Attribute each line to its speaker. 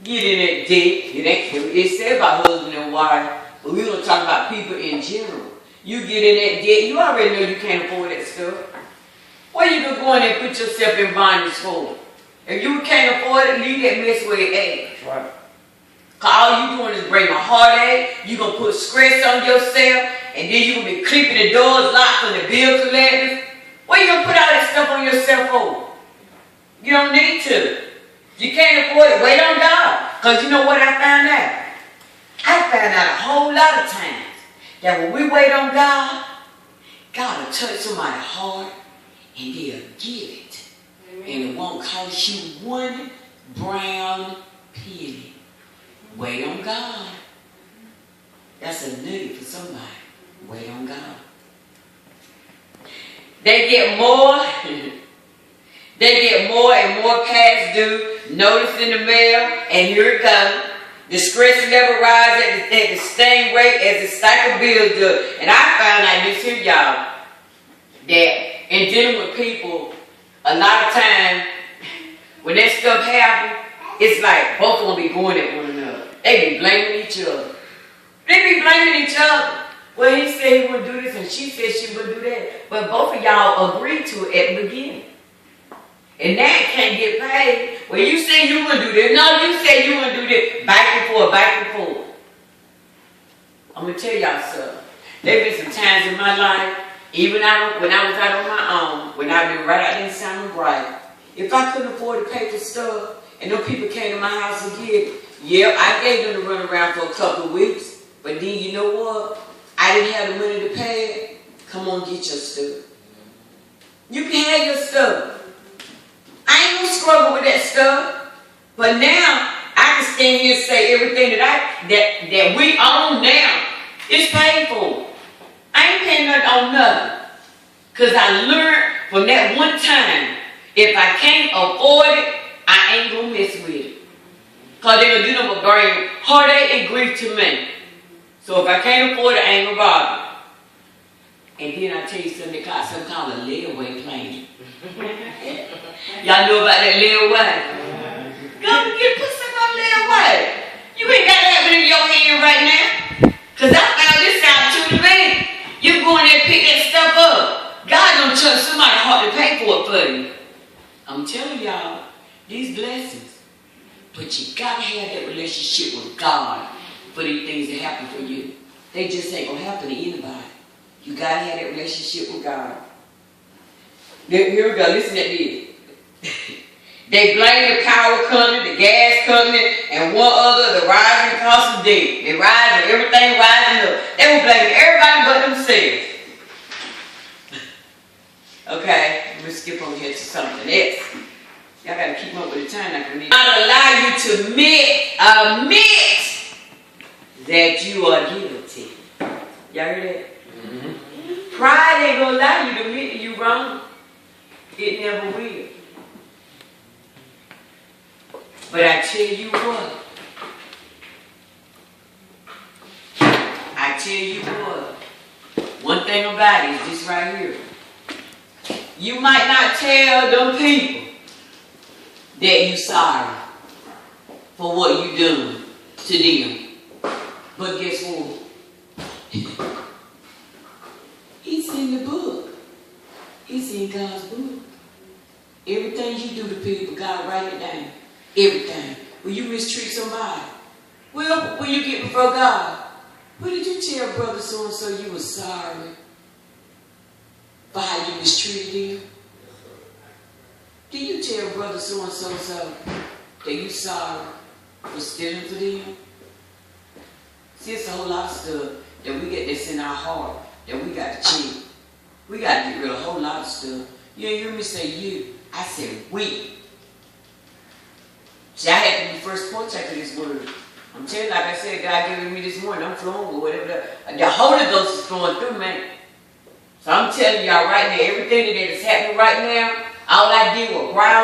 Speaker 1: Get in that debt. It said about husband and wife, but we're going to talk about people in general. You get in that debt, you already know you can't afford that stuff. Why you gonna go in and put yourself in bondage for? If you can't afford it, leave that mess where it ain't.
Speaker 2: Right.
Speaker 1: Cause all you doing is bringing a heartache. You gonna put stress on yourself, and then you gonna be clipping the doors locked from the bill collectors. Why you gonna put all that stuff on yourself for? You don't need to. If you can't afford it, wait on God. Cause you know what I found out? I found out a whole lot of times that when we wait on God, God will touch somebody's heart and they'll give it. Amen. And it won't cost you one brown penny. Wait on God. That's a nugget for somebody. Wait on God. They get more and more past due, notice in the mail, and here it comes. The stress level rise at the same rate as the cycle bills do. And I found out this here, y'all, that in dealing with people, a lot of times, when that stuff happens, it's like both of them be going at one another. They be blaming each other. They be blaming each other. Well, he said he would do this and she said she would do that. But both of y'all agreed to it at the beginning. And now it can't get paid. Well, you said you wouldn't do this. No, you said you wouldn't do this. Back and forth. I'm going to tell y'all something. There been some times in my life, even when I was out on my own, when I've been right out there in Simon Bright, if I couldn't afford to pay for stuff, and those people came to my house and get it, yeah, I gave them to run around for a couple of weeks. But then you know what? I didn't have the money to pay it. Come on, get your stuff. You can have your stuff. I ain't gonna struggle with that stuff. But now I can stand here and say everything that we own now is paid for. I ain't paying nothing on nothing. Because I learned from that one time, if I can't afford it, I ain't gonna mess with it. Because they're gonna do them but bring heartache and grief to me. So if I can't afford it, I ain't gonna bother. And then I tell you something, they got something called a layaway plan. Y'all know about that layaway? Go put something on layaway. You ain't got that in your hand right now. Because I found this out true to me. You go in there and pick that stuff up. God gonna touch somebody's heart to pay for it for you. I'm telling y'all, these blessings. But you gotta have that relationship with God for these things to happen for you. They just ain't gonna happen to anybody. You gotta have that relationship with God. Here we go, listen to this. They blame the power company, the gas company, and one other, the rising cost of debt. They rising, everything rising up. They were blaming everybody but themselves. Okay, I'm gonna skip over here to something else. Y'all gotta keep up with the time like we need. I'll allow you to admit that you are guilty. Y'all hear that? Mm-hmm. Pride ain't gonna allow you to admit that you wrong. It never will. But I tell you what. One thing about it is this right here. You might not tell them people that you sorry for what you done to them. But guess what? It's in the book. It's in God's book. Everything you do to people, God write it down. Everything. When you mistreat somebody, well, when you get before God, well, did you tell brother so-and-so you were sorry for how you mistreated him? Did you tell brother so-and-so that you sorry for stealing for them? See, it's a whole lot of stuff that we get that's in our heart that we got to change. We got to get rid of a whole lot of stuff. You ain't hear me say you. I said we. See, I had to be first contact with this word. I'm telling you, like I said, God gave me this morning. I'm flowing with whatever. The Holy Ghost is flowing through me. So I'm telling y'all right now, everything that is happening right now, all I did was browse.